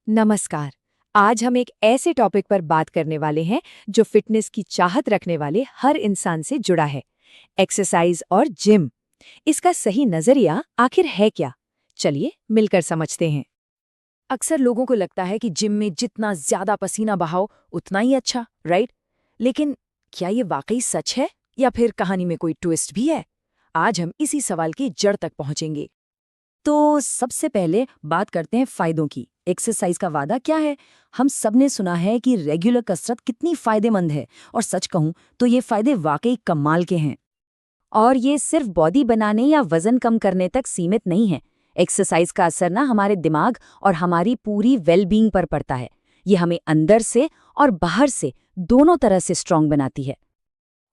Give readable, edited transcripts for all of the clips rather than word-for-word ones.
नमस्कार। आज हम एक ऐसे टॉपिक पर बात करने वाले हैं जो फिटनेस की चाहत रखने वाले हर इंसान से जुड़ा है। एक्सरसाइज और जिम। इसका सही नजरिया आखिर है क्या? चलिए मिलकर समझते हैं। अक्सर लोगों को लगता है कि जिम में जितना ज्यादा पसीना बहाओ उतना ही अच्छा, राइट? लेकिन क्या ये वाकई सच है या फिर कहानी में कोई ट्विस्ट भी है? आज हम इसी सवाल की जड़ तक पहुंचेंगे। तो सबसे पहले बात करते हैं फायदों की। एक्सरसाइज का वादा क्या है? हम सबने सुना है कि रेगुलर कसरत कितनी फायदेमंद है, और सच कहूं तो ये फायदे वाकई कमाल के हैं। और ये सिर्फ बॉडी बनाने या वजन कम करने तक सीमित नहीं है। एक्सरसाइज का असर ना हमारे दिमाग और हमारी पूरी वेलबींग पर पड़ता है। ये हमें अंदर से और बाहर से दोनों तरह से स्ट्रांग बनाती है।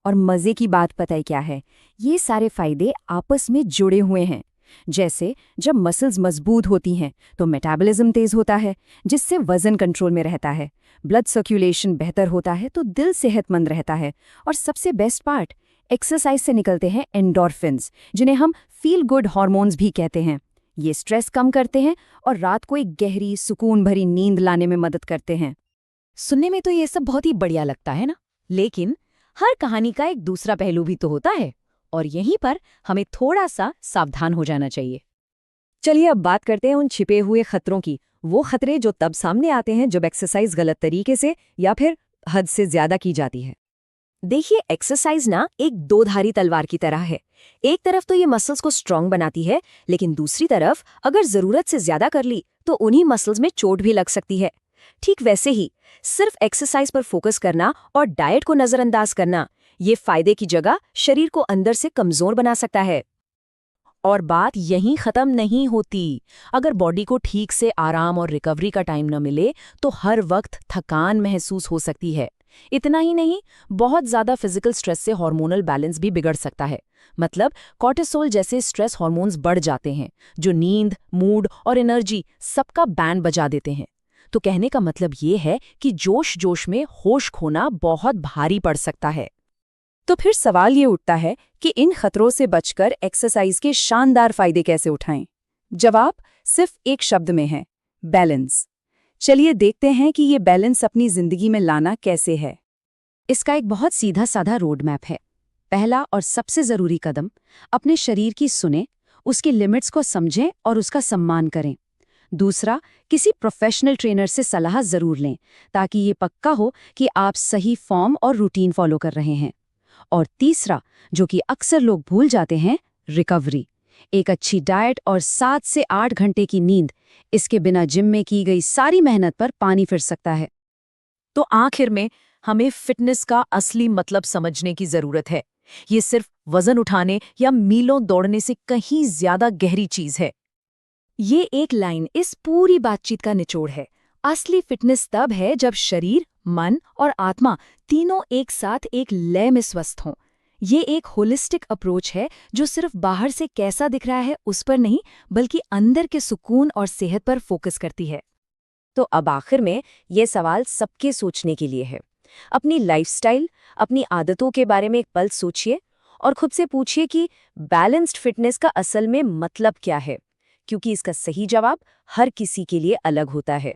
और मजे की बात पता है क्या है? ये सारे फायदे आपस में जुड़े हुए हैं। जैसे जब मसल्स मजबूत होती हैं तो मेटाबॉलिज्म तेज होता है, जिससे वजन कंट्रोल में रहता है। ब्लड सर्कुलेशन बेहतर होता है तो दिल सेहतमंद रहता है। और सबसे बेस्ट पार्ट, एक्सरसाइज से निकलते हैं एंडोर्फिन्स, जिन्हें हम फील गुड हार्मोन्स भी कहते हैं। ये स्ट्रेस कम करते हैं और रात को एक गहरी सुकून भरी नींद लाने में मदद करते हैं। सुनने में तो ये सब बहुत ही बढ़िया लगता है ना, लेकिन हर कहानी का एक दूसरा पहलू भी तो होता है, और यहीं पर हमें थोड़ा सा सावधान हो जाना चाहिए। चलिए अब बात करते हैं उन छिपे हुए खतरों की। वो खतरे जो तब सामने आते हैं जब एक्सरसाइज गलत तरीके से या फिर हद से ज्यादा की जाती है। देखिए, एक्सरसाइज ना एक दो धारी तलवार की तरह है। एक तरफ तो ये मसल्स को स्ट्रांग बनाती है, लेकिन दूसरी तरफ अगर जरूरत से ज्यादा कर ली तो उन्हीं मसल्स में चोट भी लग सकती है। ठीक वैसे ही सिर्फ एक्सरसाइज पर फोकस करना और डाइट को नजरअंदाज करना, ये फायदे की जगह शरीर को अंदर से कमजोर बना सकता है। और बात यहीं खत्म नहीं होती। अगर बॉडी को ठीक से आराम और रिकवरी का टाइम न मिले तो हर वक्त थकान महसूस हो सकती है। इतना ही नहीं, बहुत ज्यादा फिजिकल स्ट्रेस से हार्मोनल बैलेंस भी बिगड़ सकता है। मतलब कॉर्टिसोल जैसे स्ट्रेस हार्मोन्स बढ़ जाते हैं, जो नींद, मूड और एनर्जी सबका बैंड बजा देते हैं। तो कहने का मतलब ये है कि जोश जोश में होश खोना बहुत भारी पड़ सकता है। तो फिर सवाल ये उठता है कि इन खतरों से बचकर एक्सरसाइज के शानदार फायदे कैसे उठाएं? जवाब सिर्फ एक शब्द में है: बैलेंस। चलिए देखते हैं कि ये बैलेंस अपनी जिंदगी में लाना कैसे है। इसका एक बहुत सीधा साधा रोड मैप है। पहला और सबसे जरूरी कदम, अपने शरीर की सुने, उसकी लिमिट्स को समझें और उसका सम्मान करें। दूसरा, किसी प्रोफेशनल ट्रेनर से सलाह जरूर लें, ताकि ये पक्का हो कि आप सही फॉर्म और रूटीन फॉलो कर रहे हैं। और तीसरा, जो कि अक्सर लोग भूल जाते हैं, रिकवरी। एक अच्छी डाइट और 7 से 8 घंटे की नींद, इसके बिना जिम में की गई सारी मेहनत पर पानी फिर सकता है। तो आखिर में हमें फिटनेस का असली मतलब समझने की जरूरत है। ये सिर्फ वजन उठाने या मीलों दौड़ने से कहीं ज्यादा गहरी चीज है। ये एक लाइन इस पूरी बातचीत का निचोड़ है। असली फिटनेस तब है जब शरीर, मन और आत्मा तीनों एक साथ एक लय में स्वस्थ हों। ये एक होलिस्टिक अप्रोच है जो सिर्फ बाहर से कैसा दिख रहा है उस पर नहीं, बल्कि अंदर के सुकून और सेहत पर फोकस करती है। तो अब आखिर में ये सवाल सबके सोचने के लिए है। अपनी लाइफस्टाइल, अपनी आदतों के बारे में एक पल सोचिए और खुद से पूछिए कि बैलेंस्ड फिटनेस का असल में मतलब क्या है, क्योंकि इसका सही जवाब हर किसी के लिए अलग होता है।